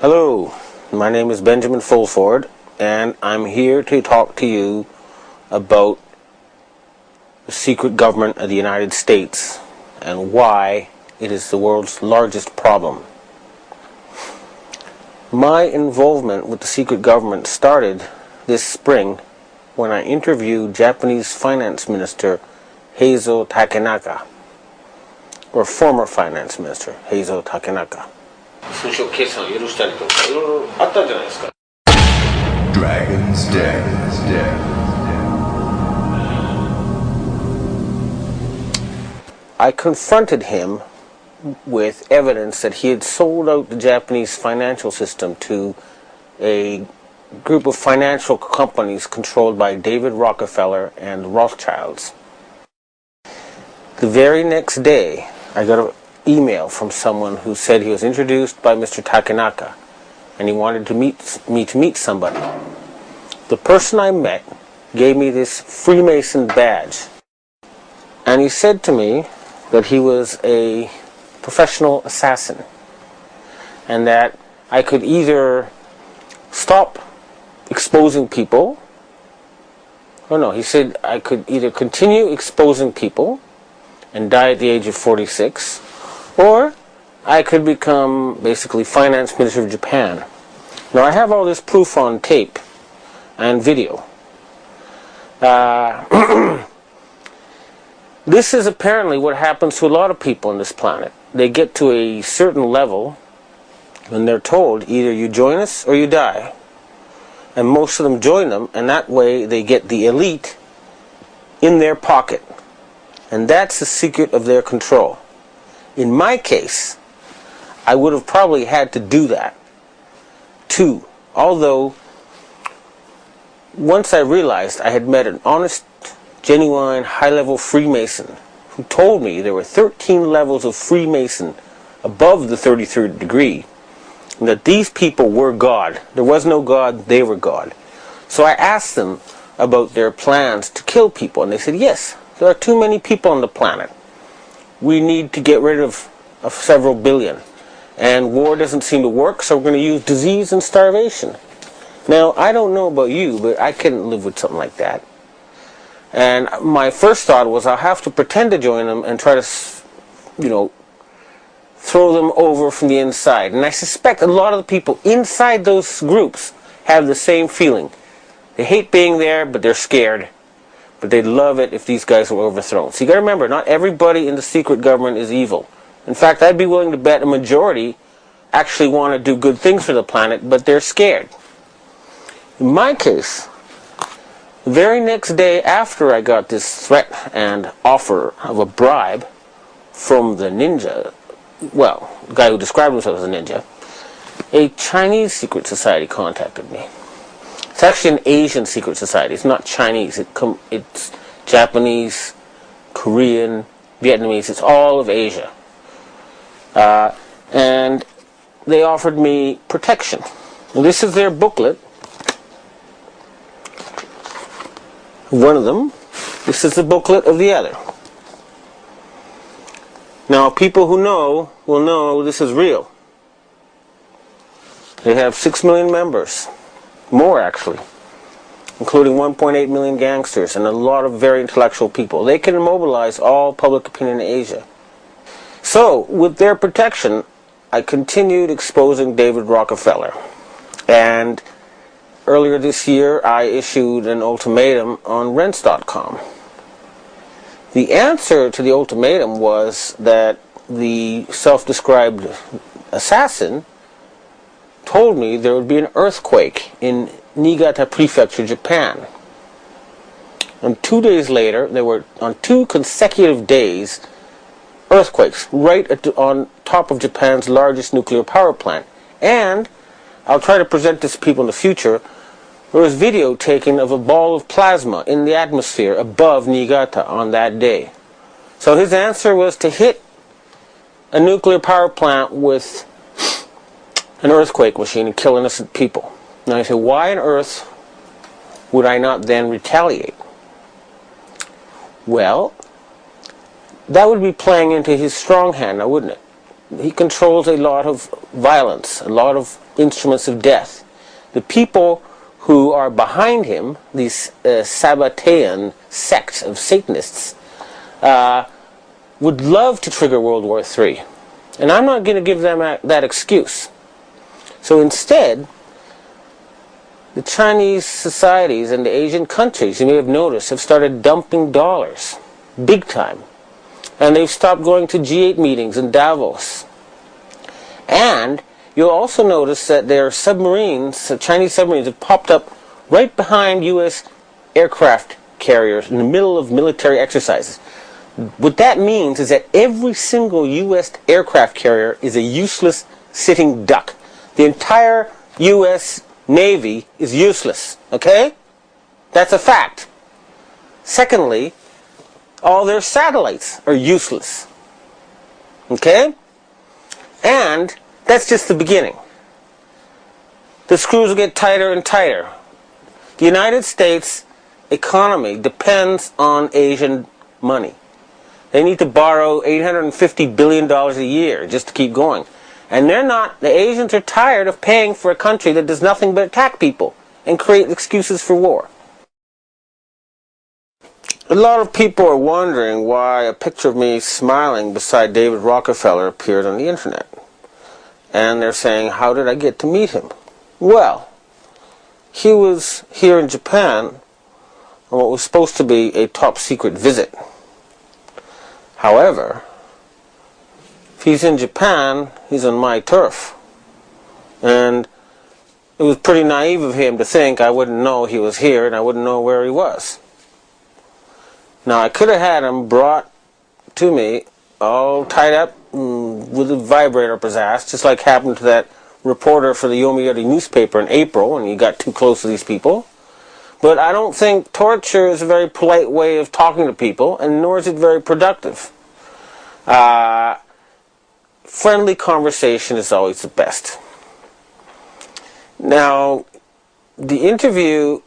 Hello, my name is Benjamin Fulford, and I'm here to talk to you about the secret government of the United States and why it is the world's largest problem. My involvement with the secret government started this spring when I interviewed Japanese Finance Minister Heizo Takenaka, or former Finance Minister Heizo Takenaka. Dragon's Den. I confronted him with evidence that he had sold out the Japanese financial system to a group of financial companies controlled by David Rockefeller and the Rothschilds. The very next day, I got an email from someone who said he was introduced by Mr. Takenaka and he wanted to meet somebody. The person I met gave me this Freemason badge, and he said to me that he was a professional assassin and that I could either stop exposing people, he said I could either continue exposing people and die at the age of 46, or I could become basically Finance Minister of Japan. Now I have all this proof on tape and video. This is apparently what happens to a lot of people on this planet. They get to a certain level and they're told either you join us or you die. And most of them join them, and that way they get the elite in their pocket. And that's the secret of their control. In my case, I would have probably had to do that too. Although, once I realized I had met an honest, genuine, high-level Freemason who told me there were 13 levels of Freemason above the 33rd degree, and that these people were God. There was no God, they were God. So I asked them about their plans to kill people, and they said, yes, there are too many people on the planet. We need to get rid of several billion. And war doesn't seem to work, so we're going to use disease and starvation. Now, I don't know about you, but I couldn't live with something like that. And my first thought was I'll have to pretend to join them and try to, throw them over from the inside. And I suspect a lot of the people inside those groups have the same feeling. They hate being there, but they're scared. But they'd love it if these guys were overthrown. So you got to remember, not everybody in the secret government is evil. In fact, I'd be willing to bet a majority actually want to do good things for the planet, but they're scared. In my case, the very next day after I got this threat and offer of a bribe from the ninja, well, the guy who described himself as a ninja, a Chinese secret society contacted me. It's actually an Asian secret society. It's not Chinese. It's Japanese, Korean, Vietnamese. It's all of Asia. And they offered me protection. And this is their booklet. One of them. This is the booklet of the other. Now, people who know will know this is real. They have 6 million members. More, actually. Including 1.8 million gangsters and a lot of very intellectual people. They can mobilize all public opinion in Asia. So, with their protection, I continued exposing David Rockefeller. And earlier this year, I issued an ultimatum on rents.com. The answer to the ultimatum was that the self-described assassin told me there would be an earthquake in Niigata Prefecture, Japan. And 2 days later, there were, on 2 consecutive days, earthquakes right on top of Japan's largest nuclear power plant. And I'll try to present this to people in the future. There was video taken of a ball of plasma in the atmosphere above Niigata on that day. So his answer was to hit a nuclear power plant with an earthquake machine and kill innocent people. Now I say, why on earth would I not then retaliate? Well, that would be playing into his strong hand now, wouldn't it? He controls a lot of violence, a lot of instruments of death. The people who are behind him, these Sabbatean sect of Satanists, would love to trigger World War III. And I'm not going to give them that excuse. So instead, the Chinese societies and the Asian countries, you may have noticed, have started dumping dollars, big time. And they've stopped going to G8 meetings in Davos. And you'll also notice that their submarines, Chinese submarines, have popped up right behind U.S. aircraft carriers in the middle of military exercises. What that means is that every single U.S. aircraft carrier is a useless sitting duck. The entire U.S. Navy is useless, okay? That's a fact. Secondly, all their satellites are useless, okay? And that's just the beginning. The screws will get tighter and tighter. The United States economy depends on Asian money. They need to borrow $850 billion a year just to keep going. And the Asians are tired of paying for a country that does nothing but attack people and create excuses for war. A lot of people are wondering why a picture of me smiling beside David Rockefeller appeared on the internet. And they're saying, how did I get to meet him? Well, he was here in Japan on what was supposed to be a top secret visit. However, if he's in Japan, he's on my turf. And it was pretty naive of him to think I wouldn't know he was here and I wouldn't know where he was. Now, I could have had him brought to me all tied up with a vibrator up his ass, just like happened to that reporter for the Yomiuri newspaper in April when he got too close to these people. But I don't think torture is a very polite way of talking to people, and nor is it very productive. Friendly conversation is always the best. Now, the interview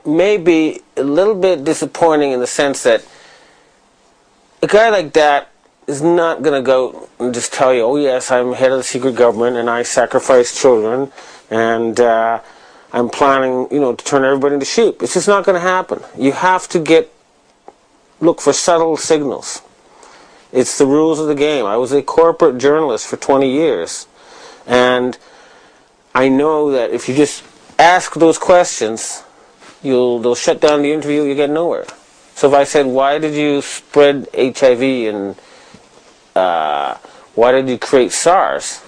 may be a little bit disappointing in the sense that a guy like that is not going to go and just tell you, oh yes, I'm head of the secret government and I sacrifice children and I'm planning, to turn everybody into sheep. It's just not going to happen. You have to look for subtle signals. It's the rules of the game. I was a corporate journalist for 20 years. And I know that if you just ask those questions, they'll shut down the interview, you get nowhere. So if I said, why did you spread HIV and why did you create SARS?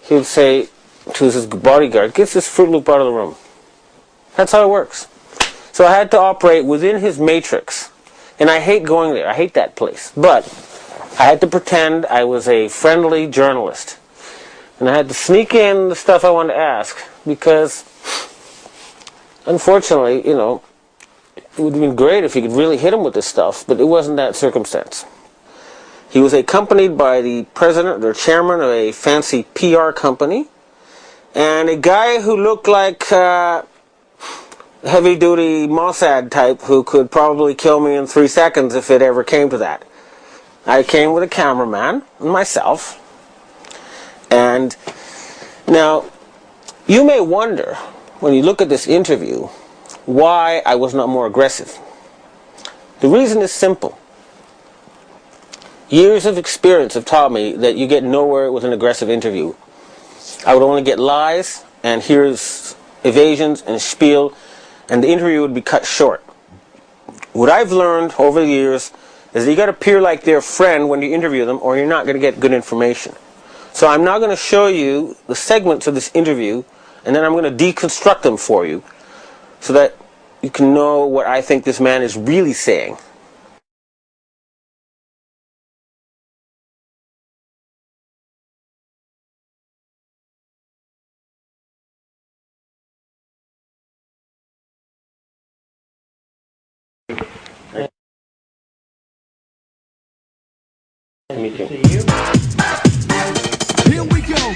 He would say to his bodyguard, get this Fruit Loop out of the room. That's how it works. So I had to operate within his matrix. And I hate going there. I hate that place. But I had to pretend I was a friendly journalist. And I had to sneak in the stuff I wanted to ask because, unfortunately, it would have been great if you could really hit him with this stuff, but it wasn't that circumstance. He was accompanied by the president or chairman of a fancy PR company and a guy who looked like heavy-duty Mossad type who could probably kill me in 3 seconds if it ever came to that. I came with a cameraman and myself. And now, you may wonder, when you look at this interview, why I was not more aggressive. The reason is simple. Years of experience have taught me that you get nowhere with an aggressive interview. I would only get lies, and here's evasions and spiel, and the interview would be cut short. What I've learned over the years is that you got to appear like their friend when you interview them, or you're not going to get good information. So I'm now going to show you the segments of this interview, and then I'm going to deconstruct them for you, so that you can know what I think this man is really saying. Me too. Here we go.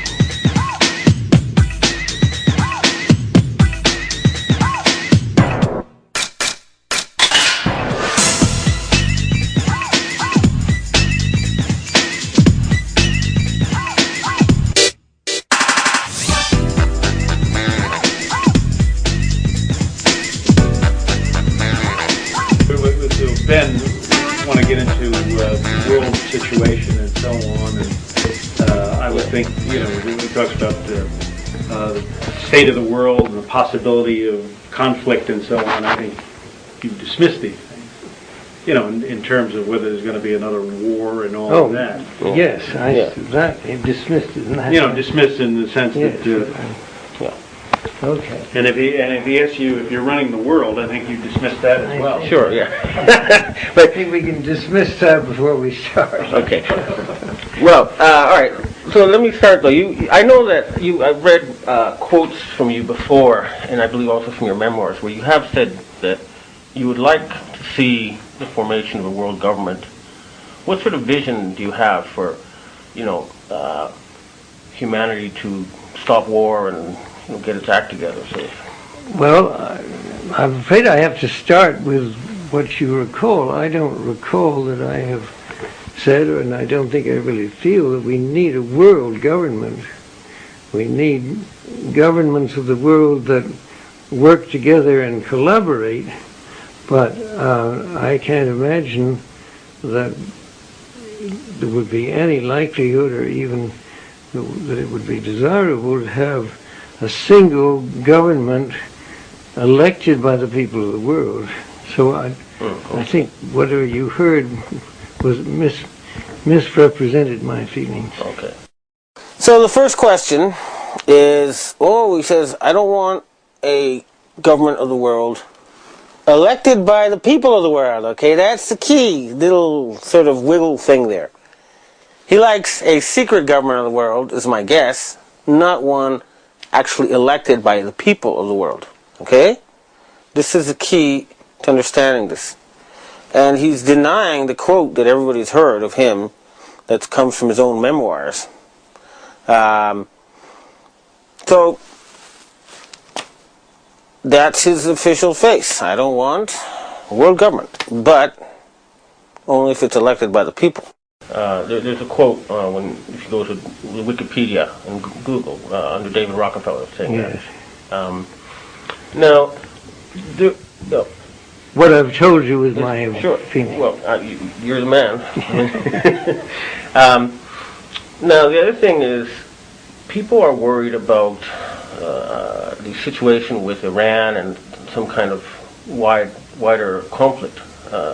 about the world situation and so on. And I would think, when he talks about the state of the world and the possibility of conflict and so on, I think you dismiss these things. In terms of whether there's going to be another war and all of that. Yes, that dismissed it. Dismissed in the sense that. Okay. And if he asks you if you're running the world, I think you dismiss that as well. Sure, yeah. But I think we can dismiss that before we start. Okay. Well, all right. So let me start though. I know that I've read quotes from you before, and I believe also from your memoirs, where you have said that you would like to see the formation of a world government. What sort of vision do you have for, humanity to stop war and get its act together? So. Well, I'm afraid I have to start with what you recall. I don't recall that I have said, and I don't think I really feel, that we need a world government. We need governments of the world that work together and collaborate, but I can't imagine that there would be any likelihood or even that it would be desirable to have a single government elected by the people of the world. So I think whatever you heard was misrepresented my feelings. Okay. So the first question is, he says, I don't want a government of the world elected by the people of the world. Okay, that's the key little sort of wiggle thing there. He likes a secret government of the world, is my guess, not one actually elected by the people of the world. Okay? This is the key to understanding this. And he's denying the quote that everybody's heard of him that comes from his own memoirs. So that's his official face. I don't want a world government, but only if it's elected by the people. There's a quote if you go to Wikipedia and Google under David Rockefeller saying that. Now, what I've told you is my feeling. Well, you're the man. Now, the other thing is, people are worried about the situation with Iran and some kind of wider conflict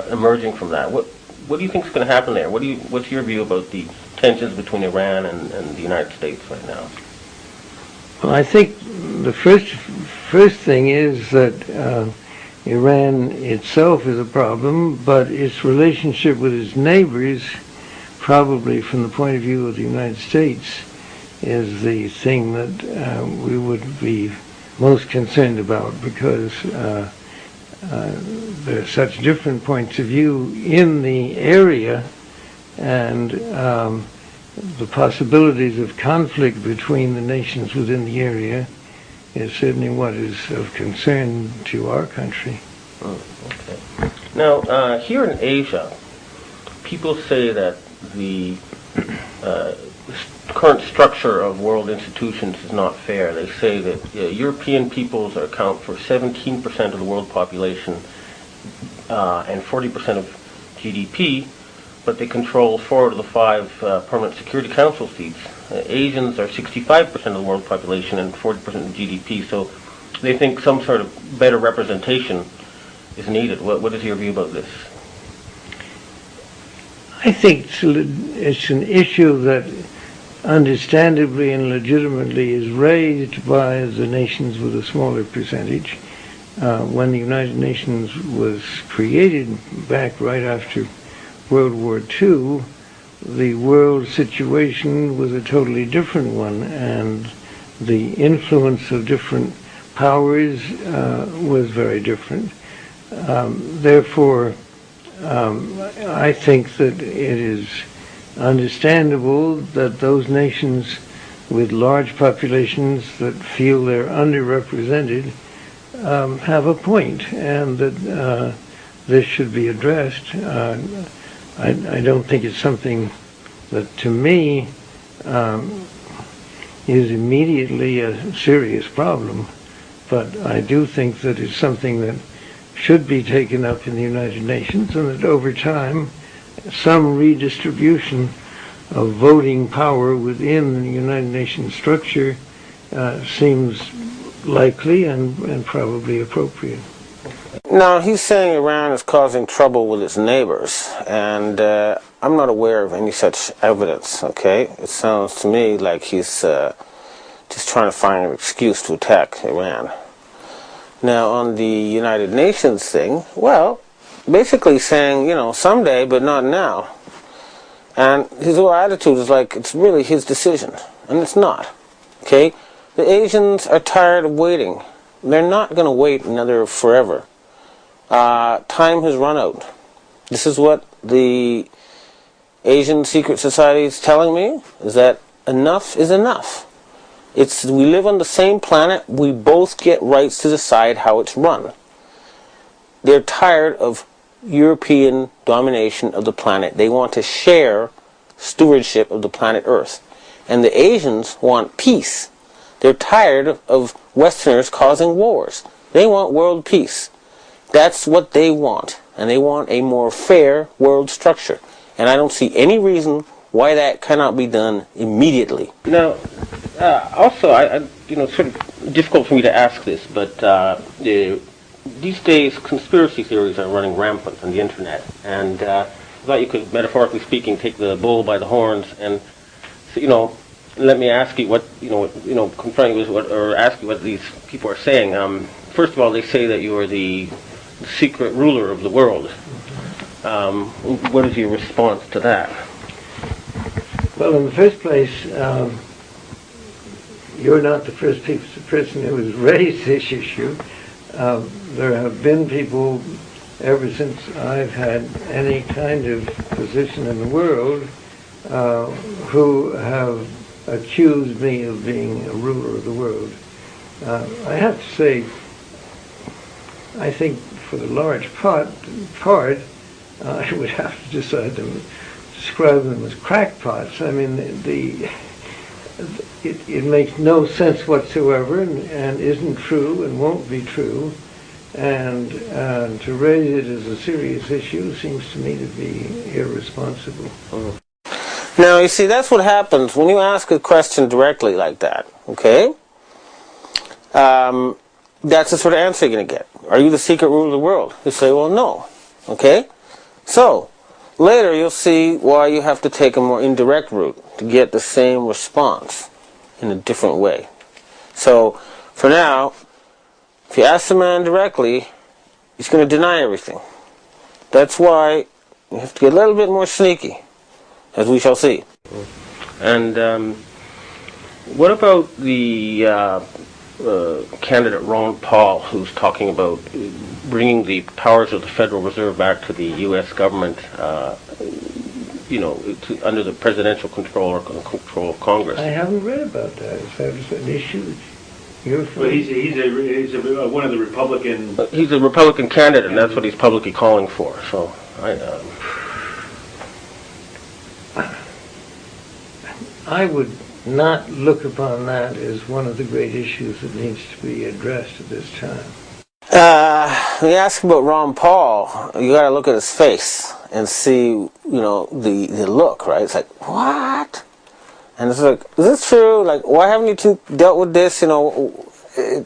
emerging from that. What do you think is going to happen there? What's your view about the tensions between Iran and the United States right now? Well, I think the first thing is that Iran itself is a problem, but its relationship with its neighbors, probably from the point of view of the United States, is the thing that we would be most concerned about, because there are such different points of view in the area, and the possibilities of conflict between the nations within the area is certainly what is of concern to our country. Okay. Now, here in Asia, people say that the current structure of world institutions is not fair. They say that European peoples account for 17% of the world population and 40% of GDP, but they control 4 out of the 5 permanent Security Council seats. Asians are 65% of the world population and 40% of GDP, so they think some sort of better representation is needed. What is your view about this? I think it's an issue that understandably and legitimately is raised by the nations with a smaller percentage. When the United Nations was created back right after World War II, the world situation was a totally different one, and the influence of different powers was very different. Therefore, I think that it is understandable that those nations with large populations that feel they're underrepresented have a point, and that this should be addressed. I don't think it's something that, to me, is immediately a serious problem, but I do think that it's something that should be taken up in the United Nations, and that over time some redistribution of voting power within the United Nations structure seems likely and probably appropriate. Now, he's saying Iran is causing trouble with its neighbors, and I'm not aware of any such evidence, okay? It sounds to me like he's just trying to find an excuse to attack Iran. Now, on the United Nations thing, well, basically saying, you know, someday, but not now. And his whole attitude is like, it's really his decision, and it's not, okay? The Asians are tired of waiting. They're not going to wait another forever. Time has run out. This is what the Asian Secret Society is telling me, is that enough is enough. We live on the same planet. We both get rights to decide how it's run. They're tired of European domination of the planet. They want to share stewardship of the planet Earth. And the Asians want peace. They're tired of Westerners causing wars. They want world peace. That's what they want. And they want a more fair world structure. And I don't see any reason why that cannot be done immediately. Now, also, sort of difficult for me to ask this, but these days conspiracy theories are running rampant on the internet. And I thought you could, metaphorically speaking, take the bull by the horns and, let me ask you confront you with or ask you what these people are saying. First of all, they say that you are the secret ruler of the world. What is your response to that? Well, in the first place, you're not the first person who has raised this issue. There have been people ever since I've had any kind of position in the world who have accused me of being a ruler of the world. I have to say, I think for the large part, I would have to describe them as crackpots. I mean, it makes no sense whatsoever and isn't true and won't be true. And to raise it as a serious issue seems to me to be irresponsible. Now, you see, that's what happens when you ask a question directly like that, okay? That's the sort of answer you're going to get. Are you the secret ruler of the world? You say, well, no, okay? So, later you'll see why you have to take a more indirect route to get the same response in a different way. So, for now, if you ask the man directly, he's going to deny everything. That's why you have to get a little bit more sneaky, as we shall see. And what about the candidate Ron Paul, who's talking about bringing the powers of the Federal Reserve back to the U.S. government, under the presidential control or control of Congress? I haven't read about that. Is that an issue? Well, he's one of the Republican. He's a Republican candidate, and that's what he's publicly calling for. So I would not look upon that as one of the great issues that needs to be addressed at this time. When you ask about Ron Paul, you got to look at his face and see, the look, right? It's like, what? And it's like, is this true? Like, why haven't you two dealt with this?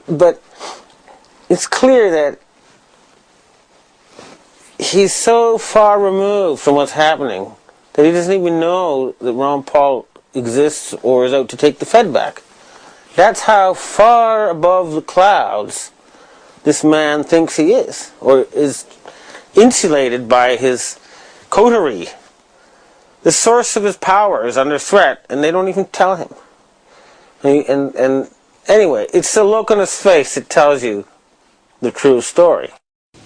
But it's clear that he's so far removed from what's happening that he doesn't even know that Ron Paul exists or is out to take the Fed back. That's how far above the clouds this man thinks he is, or is insulated by his coterie. The source of his power is under threat, and they don't even tell him. And anyway, it's the look on his face that tells you the true story.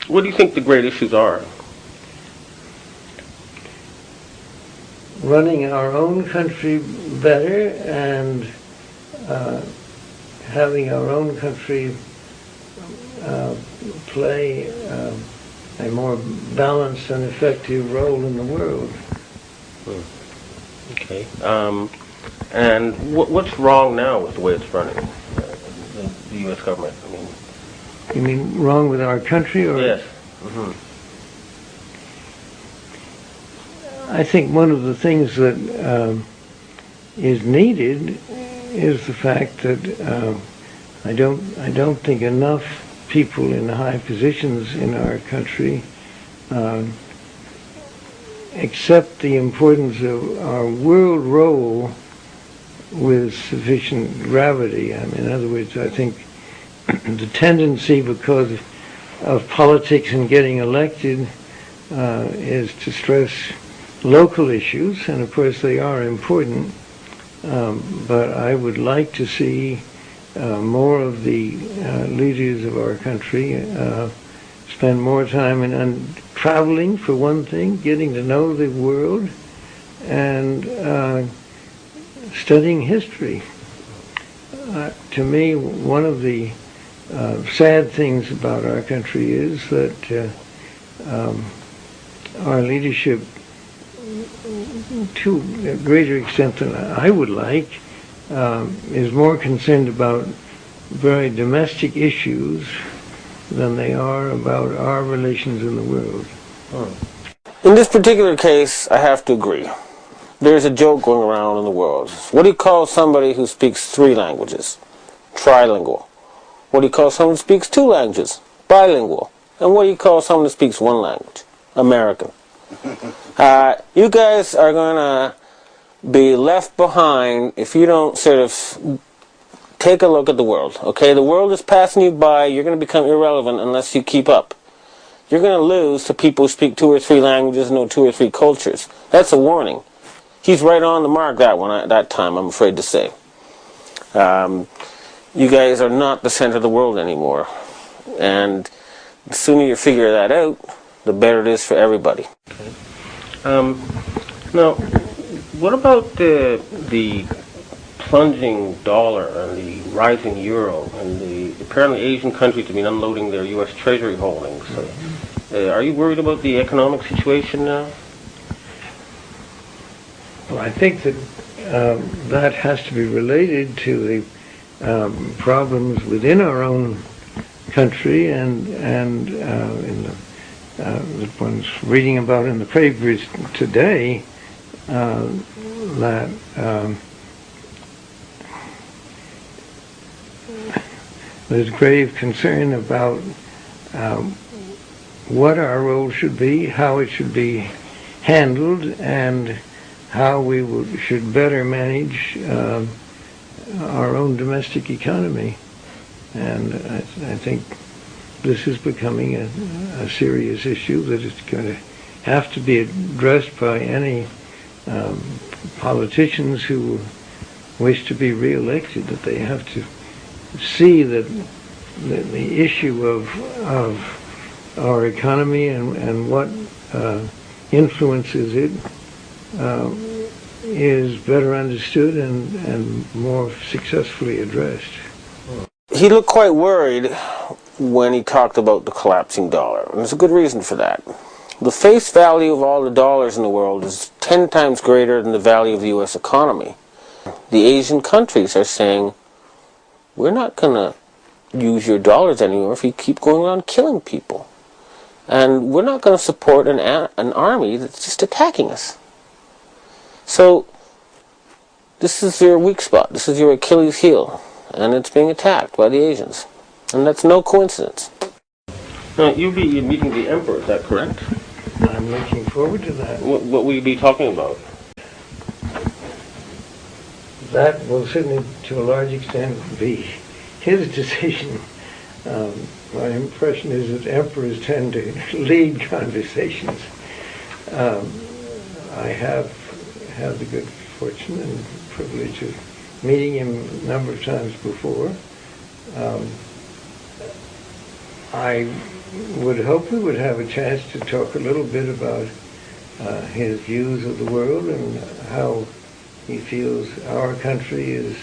What do you think the great issues are? Running our own country better and having our own country play a more balanced and effective role in the world. Okay. And what's wrong now with the way it's running, the U.S. government? You mean wrong with our country, or? Yes. Mm-hmm. I think one of the things that is needed is the fact that I don't think enough people in high positions in our country accept the importance of our world role with sufficient gravity. I mean, in other words, I think the tendency, because of politics and getting elected, is to stress local issues, and of course they are important, but I would like to see more of the leaders of our country spend more time in traveling, for one thing, getting to know the world, and studying history. To me, one of the sad things about our country is that our leadership, to a greater extent than I would like, is more concerned about very domestic issues than they are about our relations in the world. In this particular case, I have to agree. There's a joke going around in the world. What do you call somebody who speaks 3 languages? Trilingual. What do you call someone who speaks 2 languages? Bilingual. And what do you call someone who speaks 1 language? American. You guys are going to be left behind if you don't sort of take a look at the world. Okay, the world is passing you by. You're going to become irrelevant unless you keep up. You're going to lose to people who speak 2 or 3 languages and know 2 or 3 cultures. That's a warning. He's right on the mark that time, I'm afraid to say. You guys are not the center of the world anymore. And the sooner you figure that out, the better it is for everybody. Okay. Now, what about the plunging dollar and the rising euro, and the apparently Asian countries have been unloading their U.S. Treasury holdings? Are you worried about the economic situation now? Well, I think that that has to be related to the problems within our own country, and in the ones reading about in the papers today, that there's grave concern about what our role should be, how it should be handled, and how we should better manage our own domestic economy. And I think this is becoming a serious issue that is going to have to be addressed by any politicians who wish to be re-elected, that they have to see that the issue of our economy and what influences it is better understood and more successfully addressed. He looked quite worried when he talked about the collapsing dollar, and there's a good reason for that. The face value of all the dollars in the world is 10 times greater than the value of the U.S. economy. The Asian countries are saying, we're not going to use your dollars anymore if you keep going around killing people. And we're not going to support an army that's just attacking us. So, this is your weak spot. This is your Achilles heel. And it's being attacked by the Asians. And that's no coincidence. Now, you'll be meeting the Emperor, is that correct? I'm looking forward to that. What will you be talking about? That will certainly, to a large extent, be his decision. My impression is that emperors tend to lead conversations. I have had the good fortune and privilege of meeting him a number of times before. I would hope we would have a chance to talk a little bit about his views of the world and how he feels our country is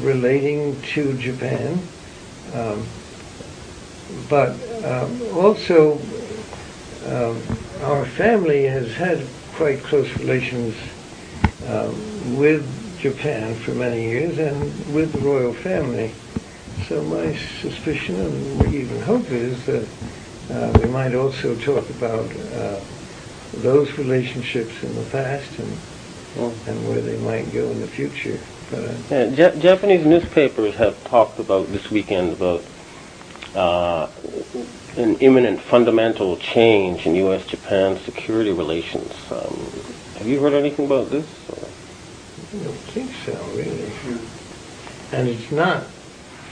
relating to Japan. But also, our family has had quite close relations with Japan for many years and with the royal family. So my suspicion and even hope is that we might also talk about those relationships in the past and where they might go in the future. But Japanese newspapers have talked about this weekend about an imminent fundamental change in U.S.-Japan security relations. Have you heard anything about this? I don't think so, really. And it's not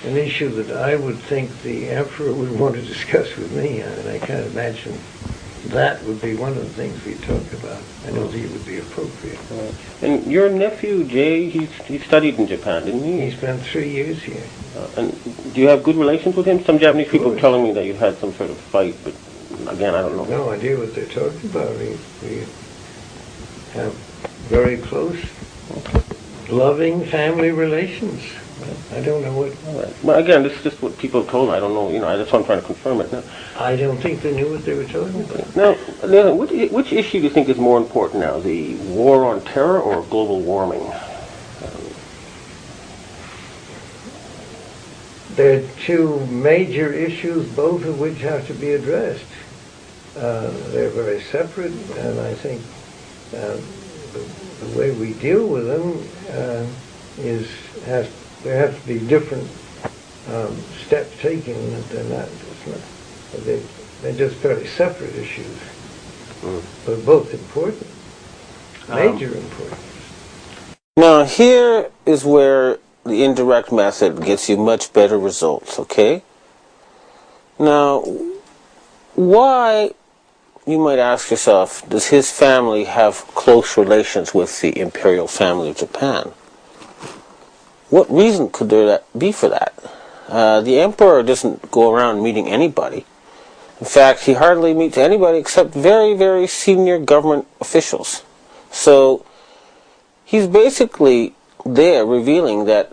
an issue that I would think the Emperor would want to discuss with me. I mean, I can't imagine that would be one of the things we talk about. I don't think it would be appropriate. And your nephew, Jay, he studied in Japan, didn't he? He spent 3 years here. And do you have good relations with him? Some Japanese people are telling me that you had some sort of fight, but again, I don't know. No idea what they're talking about. We have very close, loving family relations. I don't know what... All right. Well, again, this is just what people have told me. I don't know, that's why I'm trying to confirm it now. I don't think they knew what they were talking about. Now, which issue do you think is more important now, the war on terror or global warming? There are two major issues, both of which have to be addressed. They're very separate, and I think the way we deal with them there have to be different steps taken. They're just very separate issues, but both important, major importance. Now, here is where the indirect method gets you much better results, okay? Now, why, you might ask yourself, does his family have close relations with the imperial family of Japan? What reason could there be for that? The emperor doesn't go around meeting anybody. In fact, he hardly meets anybody except very, very senior government officials. So, he's basically there revealing that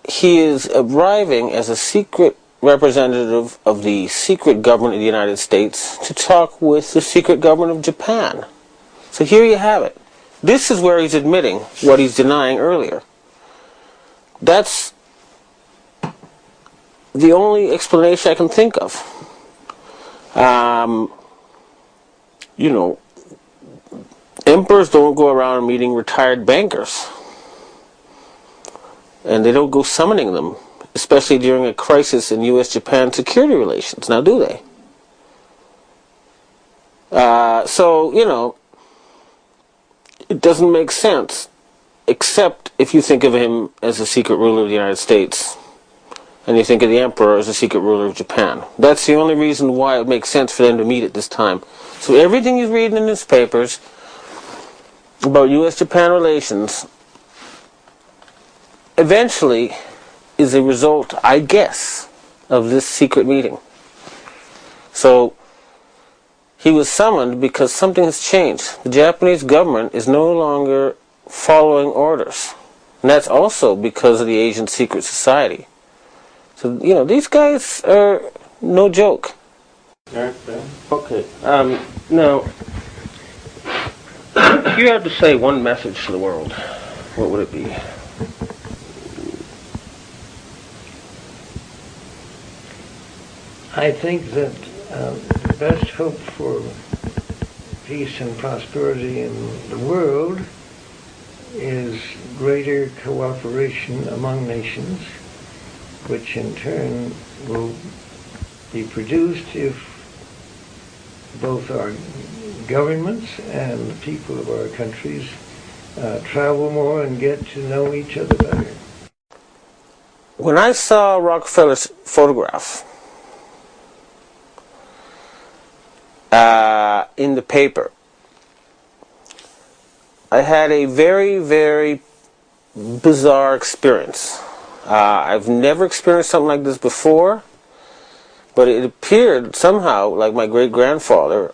he is arriving as a secret representative of the secret government of the United States to talk with the secret government of Japan. So here you have it. This is where he's admitting what he's denying earlier. That's the only explanation I can think of. Emperors don't go around meeting retired bankers. And they don't go summoning them, especially during a crisis in U.S.-Japan security relations. Now, do they? It doesn't make sense, except if you think of him as a secret ruler of the United States, and you think of the emperor as a secret ruler of Japan. That's the only reason why it makes sense for them to meet at this time. So everything you read in the newspapers about U.S.-Japan relations eventually is a result, I guess, of this secret meeting. So he was summoned because something has changed. The Japanese government is no longer following orders. And that's also because of the Asian secret society. So, these guys are no joke. Okay. Now, if you had to say one message to the world, what would it be? I think that the best hope for peace and prosperity in the world is greater cooperation among nations, which in turn will be produced if both our governments and the people of our countries travel more and get to know each other better. When I saw Rockefeller's photograph in the paper, I had a very, very bizarre experience. I've never experienced something like this before, but it appeared somehow like my great-grandfather,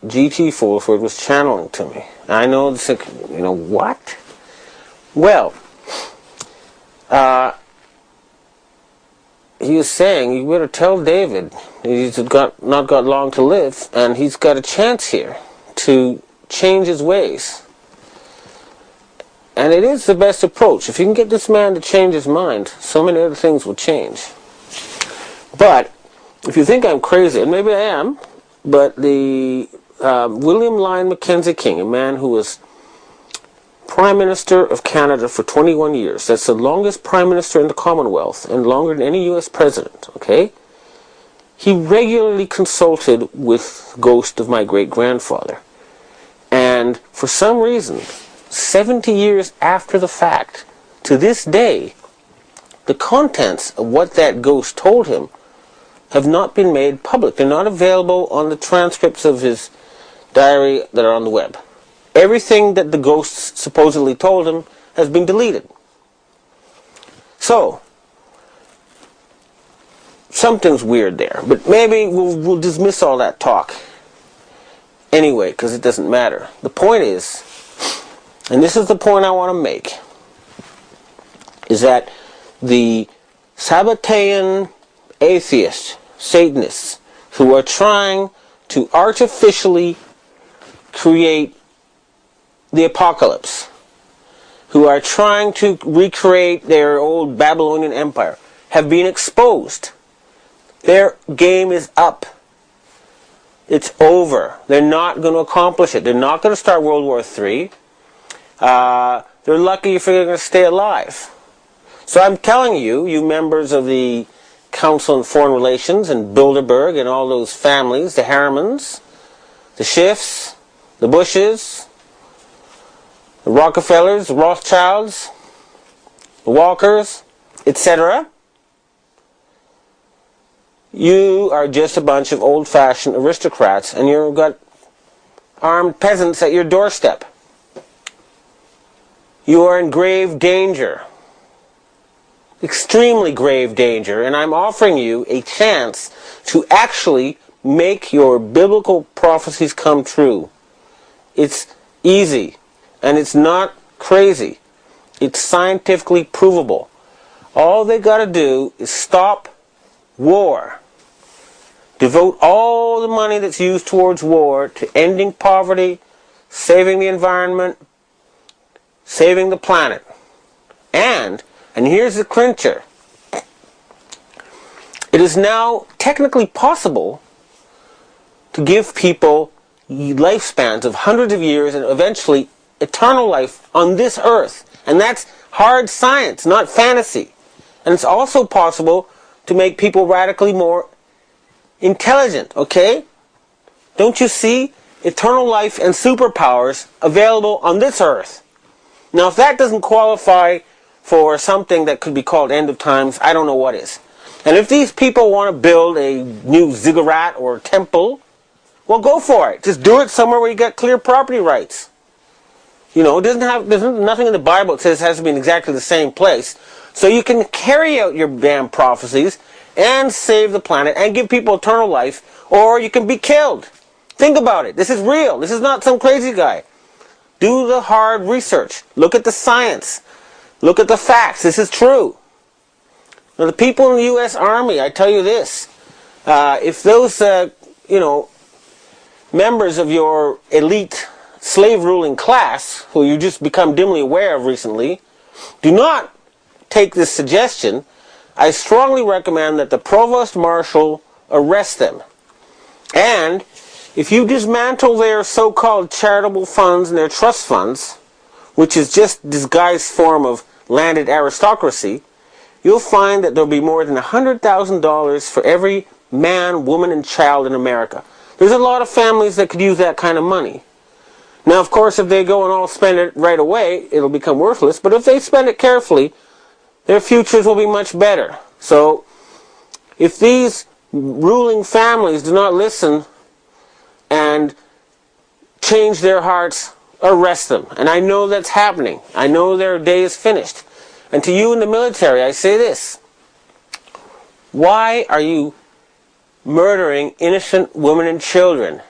G.T. Fulford, was channeling to me. I know this, what? Well, he was saying, you better tell David he's not got long to live, and he's got a chance here to change his ways. And it is the best approach. If you can get this man to change his mind, so many other things will change. But if you think I'm crazy, and maybe I am, but the William Lyon Mackenzie King, a man who was Prime Minister of Canada for 21 years. That's the longest Prime Minister in the Commonwealth and longer than any U.S. President, okay? He regularly consulted with the ghost of my great-grandfather. And for some reason, 70 years after the fact, to this day, the contents of what that ghost told him have not been made public. They're not available on the transcripts of his diary that are on the web. Everything that the ghost supposedly told him has been deleted. So, something's weird there. But maybe we'll dismiss all that talk anyway, because it doesn't matter. The point is, and this is the point I want to make, is that the Sabbatean atheists, Satanists, who are trying to artificially create the apocalypse, who are trying to recreate their old Babylonian empire, have been exposed. Their game is up. It's over. They're not going to accomplish it. They're not going to start World War III. They're lucky if they're going to stay alive. So I'm telling you, you members of the Council on Foreign Relations and Bilderberg and all those families, the Harrimans, the Schiffs, the Bushes, the Rockefellers, the Rothschilds, the Walkers, etc. You are just a bunch of old-fashioned aristocrats, and you've got armed peasants at your doorstep. You are in grave danger. Extremely grave danger, and I'm offering you a chance to actually make your biblical prophecies come true. It's easy, and it's not crazy. It's scientifically provable. All they got to do is stop war. Devote all the money that's used towards war to ending poverty, saving the environment, saving the planet. And here's the clincher. It is now technically possible to give people lifespans of hundreds of years and eventually eternal life on this earth. And that's hard science, not fantasy. And it's also possible to make people radically more intelligent, okay? Don't you see? Eternal life and superpowers available on this earth. Now, if that doesn't qualify for something that could be called end of times, I don't know what is. And if these people want to build a new ziggurat or temple, well, go for it. Just do it somewhere where you get clear property rights. You know, there's nothing in the Bible that says it has to be in exactly the same place. So you can carry out your damn prophecies and save the planet and give people eternal life, or you can be killed. Think about it. This is real. This is not some crazy guy. Do the hard research. Look at the science. Look at the facts. This is true. Now, the people in the U.S. Army, I tell you this, if those, members of your elite slave-ruling class, who you just become dimly aware of recently, do not take this suggestion, I strongly recommend that the Provost Marshal arrest them. And if you dismantle their so-called charitable funds and their trust funds, which is just disguised form of landed aristocracy, you'll find that there'll be more than $100,000 for every man, woman, and child in America. There's a lot of families that could use that kind of money. Now, of course, if they go and all spend it right away, it'll become worthless. But if they spend it carefully, their futures will be much better. So, if these ruling families do not listen and change their hearts, arrest them. And I know that's happening. I know their day is finished. And to you in the military, I say this. Why are you murdering innocent women and children?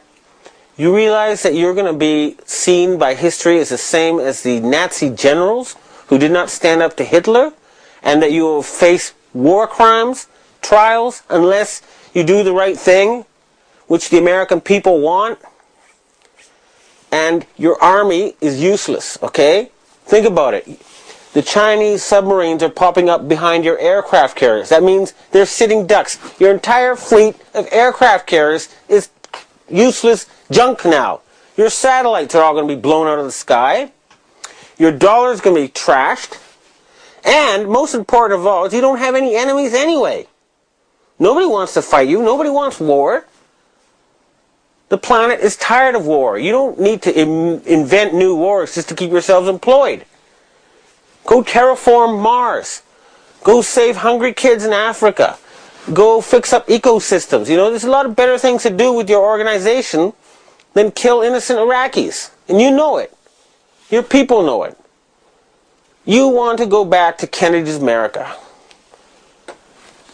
You realize that you're going to be seen by history as the same as the Nazi generals who did not stand up to Hitler, and that you will face war crimes, trials, unless you do the right thing, which the American people want. And your army is useless, okay? Think about it. The Chinese submarines are popping up behind your aircraft carriers. That means they're sitting ducks. Your entire fleet of aircraft carriers is useless, junk now. Your satellites are all going to be blown out of the sky. Your dollar is going to be trashed. And most important of all is you don't have any enemies anyway. Nobody wants to fight you. Nobody wants war. The planet is tired of war. You don't need to invent new wars just to keep yourselves employed. Go terraform Mars. Go save hungry kids in Africa. Go fix up ecosystems. You know, there's a lot of better things to do with your organization than kill innocent Iraqis. And you know it. Your people know it. You want to go back to Kennedy's America.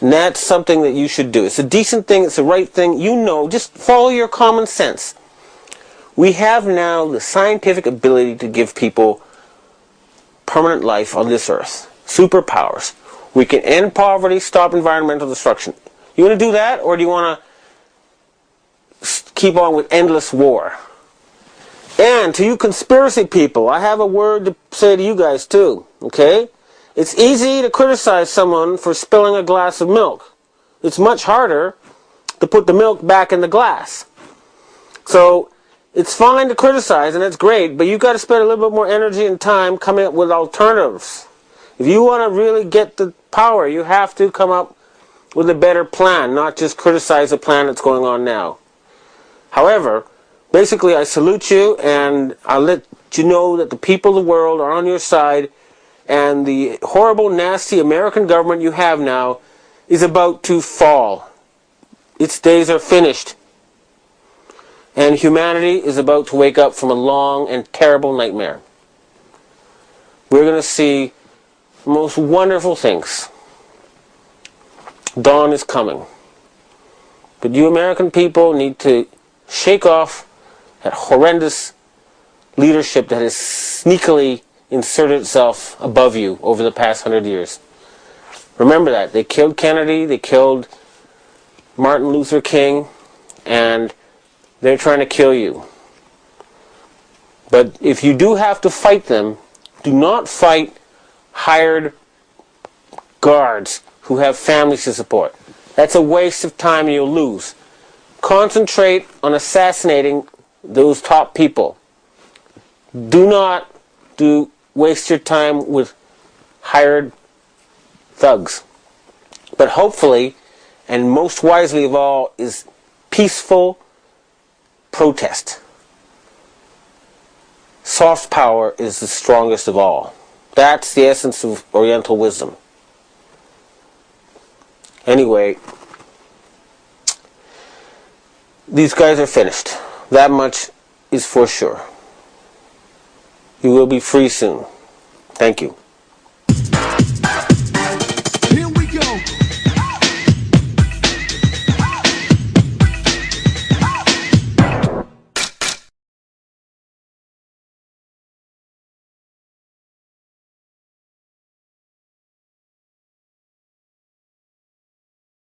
And that's something that you should do. It's a decent thing. It's the right thing. You know, just follow your common sense. We have now the scientific ability to give people permanent life on this earth. Superpowers. We can end poverty, stop environmental destruction. You want to do that, or do you want to keep on with endless war? And to you conspiracy people, I have a word to say to you guys too, okay? It's easy to criticize someone for spilling a glass of milk. It's much harder to put the milk back in the glass. So, it's fine to criticize, and it's great, but you've got to spend a little bit more energy and time coming up with alternatives. If you want to really get the power, you have to come up with a better plan, not just criticize the plan that's going on now. However, basically I salute you, and I'll let you know that the people of the world are on your side, and the horrible, nasty American government you have now is about to fall. Its days are finished. And humanity is about to wake up from a long and terrible nightmare. We're going to see the most wonderful things. Dawn is coming. But you American people need to shake off that horrendous leadership that has sneakily inserted itself above you over the past 100 years. Remember that. They killed Kennedy, they killed Martin Luther King, and they're trying to kill you. But if you do have to fight them, do not fight hired guards who have families to support. That's a waste of time and you'll lose. Concentrate on assassinating those top people. Do not waste your time with hired thugs. But hopefully, and most wisely of all, is peaceful protest. Soft power is the strongest of all. That's the essence of Oriental wisdom. Anyway, these guys are finished. That much is for sure. You will be free soon. Thank you.